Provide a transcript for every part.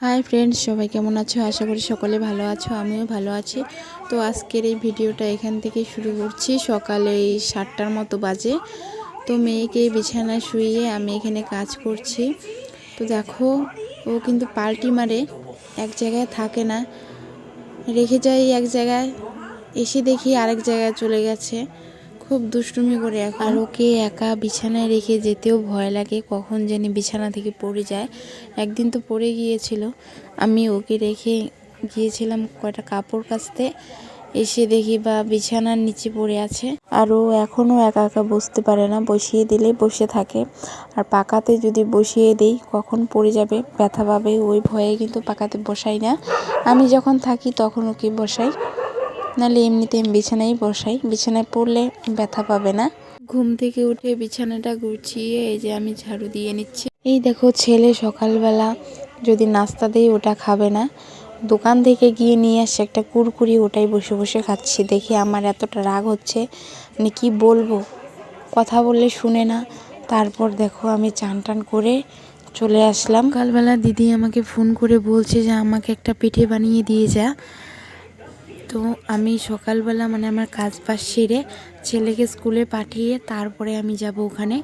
Hi friends, সবাই কেমন আছো? আশা করি সকলে ভালো আছো, আমিও ভালো আছি। তো আজকের এই ভিডিওটা এখান থেকে শুরু করছি। সকালে 7টার মতো বাজে। তো মেয়েকে বিছানায় শুইয়ে আমি এখানে কাজ করছি। তো দেখো, ও কিন্তু পাল্টি মারে, এক জায়গায় থাকে না, রেখে যাই এক জায়গায়, এসে দেখি আরেক জায়গায় চলে গেছে। খুব দুষ্টুমি করে এখন। আর ওকে একা বিছানায় রেখে যেতেও ভয় লাগে, কখন জানি বিছানা থেকে পড়ে যায়। একদিন তো পড়ে গিয়েছিল। আমি ওকে রেখে গিয়েছিলাম কয়টা কাপড় কাচতে, এসে দেখি বা বিছানার নিচে পড়ে আছে। আর ও এখনও একা একা বসতে পারে না, বসিয়ে দিলে বসে থাকে। আর পাকাতে যদি বসিয়ে দেই কখন পড়ে যাবে, ব্যথা পাবে, ওই ভয়ে কিন্তু পাকাতে বসাই না। আমি যখন থাকি তখন ওকে বসাই, নাহলে এমনিতে আমি বিছানায় বসাই। বিছানায় পড়লে ব্যথা পাবে না। ঘুম থেকে উঠে বিছানাটা গুছিয়ে এই যে আমি ঝাড়ু দিয়ে নিচ্ছি। এই দেখো, ছেলে সকালবেলা যদি নাস্তা দেই ওটা খাবে না, দোকান থেকে গিয়ে নিয়ে আসছে একটা কুরকুরি, ওটাই বসে বসে খাচ্ছি। দেখে আমার এতটা রাগ হচ্ছে, মানে কি বলবো, কথা বললে শুনে না। তারপর দেখো আমি চান টান করে চলে আসলাম। সকালবেলা দিদি আমাকে ফোন করে বলছে যে আমাকে একটা পিঠে বানিয়ে দিয়ে যা। তো আমি সকালবেলা মানে আমার কাজ বাজ সেরে ছেলেকে স্কুলে পাঠিয়ে তারপরে আমি যাব ওখানে।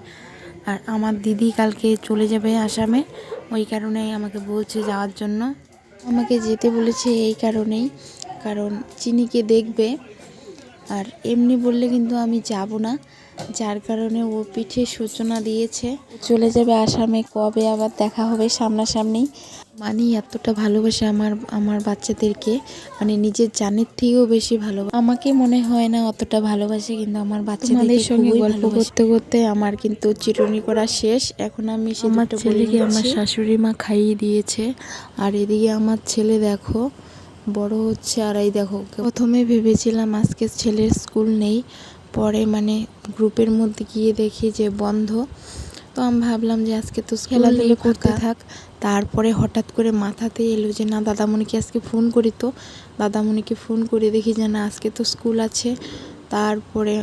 আর আমার দিদি কালকে চলে যাবে আসামে, ওই কারণেই আমাকে বলছে যাওয়ার জন্য। আমাকে যেতে বলেছে এই কারণেই, কারণ চিনিকে দেখবে। আর এমনি বললে কিন্তু আমি যাব না, যার কারণে ও পিঠে সূচনা দিয়েছে, চলে যাবে আসামে। কবে আবার দেখা হবে সামনাসামনি। মানে এতটা ভালোবাসে আমার বাচ্চাদেরকে, মানে নিজের জানের থেকেও বেশি ভালোবাসে। আমাকে মনে হয় না অতটা ভালোবাসে, কিন্তু আমার বাচ্চাদের সঙ্গে গল্প করতে করতে আমার কিন্তু চিরুনি করা শেষ। এখন আমি আমার ছেলেকে আমার শাশুড়ি মা খাইয়ে দিয়েছে। আর এদিকে আমার ছেলে দেখো বড় হচ্ছে। আর এই দেখো, প্রথমে ভেবেছিলাম আজকে ছেলের স্কুল নেই, পরে মানে গ্রুপের মধ্যে গিয়ে দেখি যে বন্ধ। তো আমি ভাবলাম যে আজকে তো খেলাধুলো করতে থাক। তারপরে হঠাৎ করে মাথাতে এলো যে না, দাদামণিকে আজকে ফোন করি। তো দাদামণিকে ফোন করে দেখি যে না, আজকে তো স্কুল আছে। তারপরে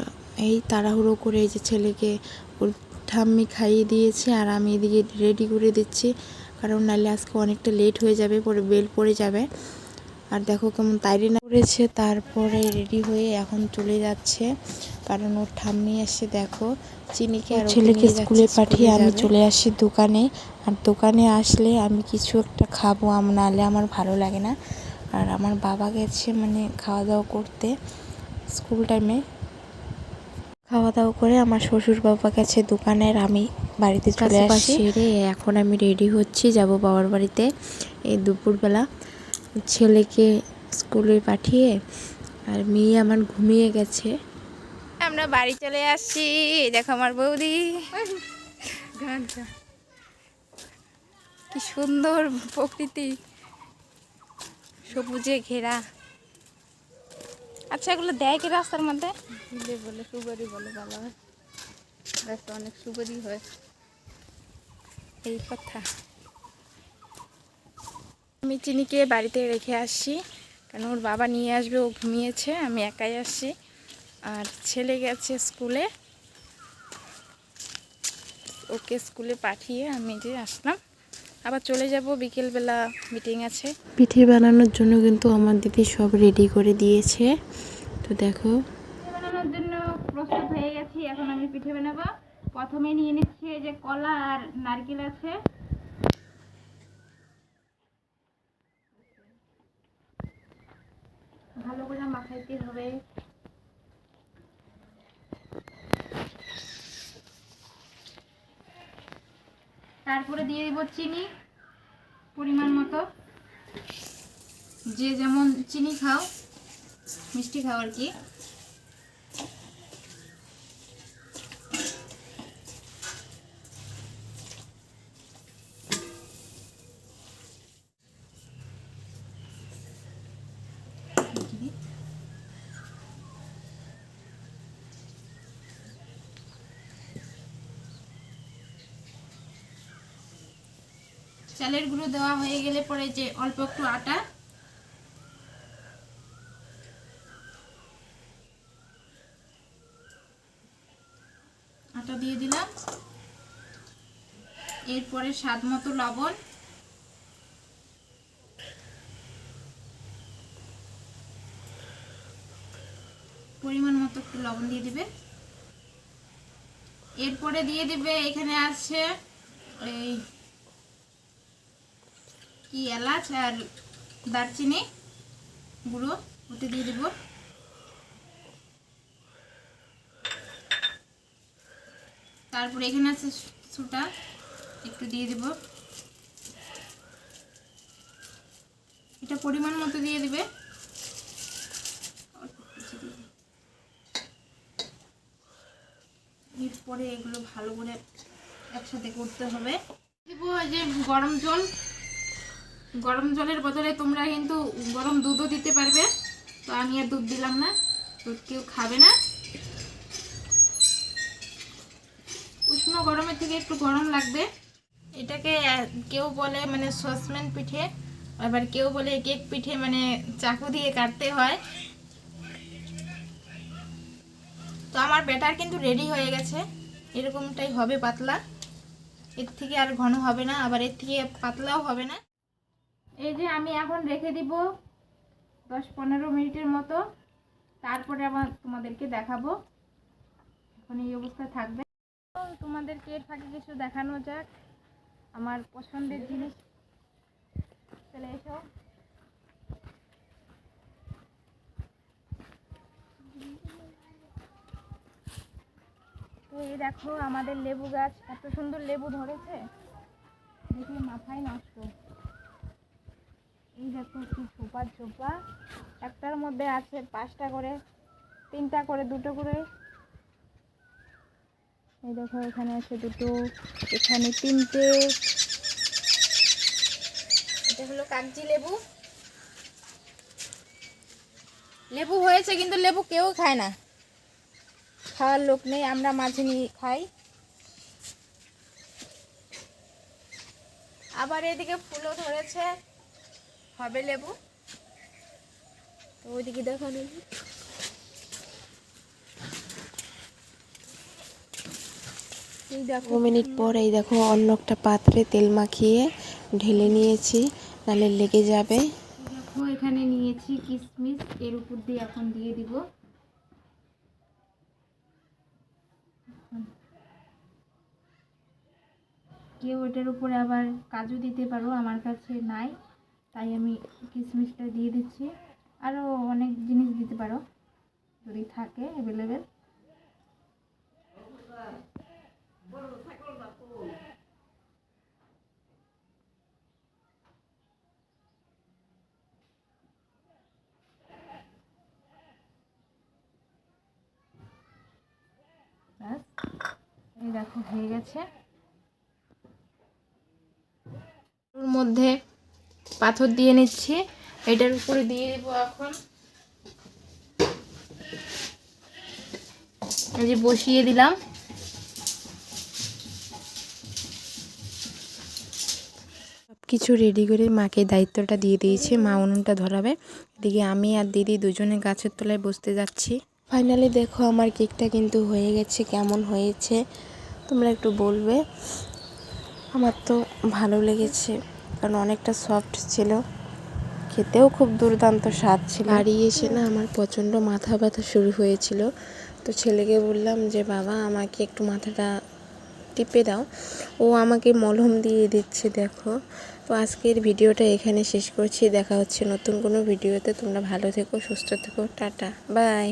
এই তাড়াহুড়ো করে এই যে ছেলেকে ওর ঠাম্মি খাইয়ে দিয়েছে, আর আমি এদিকে রেডি করে দিচ্ছি, কারণ নাহলে আজকে অনেকটা লেট হয়ে যাবে, পরে বেল পড়ে যাবে। আর দেখো কেমন তাইরি না করেছে। তারপরে রেডি হয়ে এখন চলে যাচ্ছে, কারণ ওর ঠাম্মি এসে দেখো চিনিকে আর ছেলেকে স্কুলে পাঠিয়ে আমি চলে আসি দোকানে। আর দোকানে আসলে আমি কিছু একটা খাবো, নাহলে আমার ভালো লাগে না। আর আমার বাবা গেছে মানে খাওয়া দাওয়া করতে স্কুল টাইমে। খাওয়া দাওয়া করে আমার শ্বশুর বাবা গেছে দোকানের, আমি বাড়িতে চলে আসি। সেরে এখন আমি রেডি হচ্ছি, যাব বাবার বাড়িতে এই দুপুরবেলা। ছেলেকে স্কুলে পাঠিয়ে আর মেয়ে আমার ঘুমিয়ে গেছে। আমরা বাড়ি চলে আসছি। দেখো আমার বৌদি, কি সুন্দর প্রকৃতি, সবুজে ঘেরা। আচ্ছা, এগুলো দেয় কি রাস্তার মধ্যে? বলে সুপারি বলে, ভালো হয়, রাস্তা অনেক সুপারি হয়, এই কথা। আমি চিনিকে বাড়িতে রেখে আসছি, কারণ ওর বাবা নিয়ে আসবে, ও ঘুমিয়েছে, আমি একাই আসছি। আর ছেলে গেছে স্কুলে, ওকে স্কুলে পাঠিয়ে আমি যে আসলাম। আবার চলে যাব, বিকেলবেলা মিটিং আছে। পিঠে বানানোর জন্য কিন্তু আমার দিদি সব রেডি করে দিয়েছে। তো দেখো, পিঠে বানানোর জন্য প্রস্তুত হয়ে গেছি। এখন আমি পিঠে বানাবো। প্রথমে নিয়ে নিচ্ছি এই যে কলা আর নারকেল আছে, ভালো করে মাখাইতে হবে। তারপরে দিয়ে দিব চিনি পরিমাণ মতো, যে যেমন চিনি খাও, মিষ্টি খাও আর কি। চালের গুঁড়ো দেওয়া হয়ে গেলে পরে যে অল্প একটু আটা দিয়ে দিলাম। এরপরে স্বাদ মতো লবণ, পরিমাণ মতো একটু লবণ দিয়ে দিবে। এরপরে দিয়ে দিবে এখানে আছে এই কি এলাচ আর দারচিনি গুঁড়ো, ওটা দিয়ে দিব। তারপরে এখানে আছে সুটা, একটু দিয়ে দিব। এটা পরিমাণ মতো দিয়ে দিবে। এরপরে এগুলো ভালো করে একসাথে করতে হবে। দিব এই যে গরম জল, গরম জলের বদলে তোমরা কিন্তু গরম দুধও দিতে পারবে। তো আমি আর দুধ দিলাম না, দুধ কেউ খাবে না। উষ্ণ গরমের থেকে একটু গরম লাগবে। এটাকে কেউ বলে মানে সসপ্যান পিঠে, আবার কেউ বলে কেক পিঠে, মানে চাকু দিয়ে কাটতে হয়। তো আমার ব্যাটার কিন্তু রেডি হয়ে গেছে, এরকমটাই হবে পাতলা, এর থেকে আর ঘন হবে না, আবার এর থেকে পাতলাও হবে না। এই যে আমি এখন রেখে দিব 10-15 মিনিটের মতো, তারপরে আবার তোমাদেরকে দেখাবো। এখন এই অবস্থা থাকবে। তোমাদেরকে এর ফাঁকে কিছু দেখানো যাক, আমার পছন্দের জিনিস। চলে এসো। তো এই দেখো আমাদের লেবু গাছ, এত সুন্দর লেবু ধরেছে, দেখে মাথায় নষ্ট। এই দেখো কি ছোপা ছোপা, একটার মধ্যে আছে 5টা করে, 3টা করে, 2টো করে। এই দেখো এখানে আছে 2টো, এখানে 3টে। এটা হলো কাগজি লেবু। লেবু হয়েছে কিন্তু লেবু কেউ খায় না, খাওয়ার লোক নেই, আমরা মাঝে নিয়ে খাই। আবার এদিকে ফুলও ধরেছে, হবে লেবু। তো ওইদিকে দেখো, 2 মিনিট পর এই দেখো অন্য একটা পাত্রে তেল মাখিয়ে ঢেলে নিয়েছি, নাহলে লেগে যাবে। দেখো এখানে নিয়েছি কিশমিশ, এর উপর দিয়ে এখন দিয়ে দিব। কেউ এটার উপরে আবার কাজু দিতে পারো, আমার কাছে নাই তাই আমি কিশমিশটা দিয়ে দিচ্ছি। আরও অনেক জিনিস দিতে পারো যদি থাকে অ্যাভেলেবেল। এই দেখো হয়ে গেছে। ওর মধ্যে পাথর দিয়ে নিচ্ছি, এটার উপরে দিয়ে দেবো এখন। এই যে বসিয়ে দিলাম। কিছু রেডি করে মাকে দায়িত্বটা দিয়ে দিয়েছে, মা উনুনটা ধরাবে। এদিকে আমি আর দিদি দুজনে গাছের তলায় বসতে যাচ্ছি। ফাইনালি দেখো আমার কেকটা কিন্তু হয়ে গেছে। কেমন হয়েছে তোমরা একটু বলবে। আমার তো ভালো লেগেছে, কারণ অনেকটা সফট ছিল, খেতেও খুব দুর্দান্ত স্বাদ ছিল। বাড়ি এসে না আমার প্রচণ্ড মাথা ব্যথা শুরু হয়েছিল। তো ছেলেকে বললাম যে বাবা আমাকে একটু মাথাটা টিপে দাও, ও আমাকে মলম দিয়ে দিচ্ছে দেখো। তো আজকের ভিডিওটা এখানে শেষ করছি, দেখা হচ্ছে নতুন কোনো ভিডিওতে। তোমরা ভালো থেকো, সুস্থ থেকো, টাটা বাই।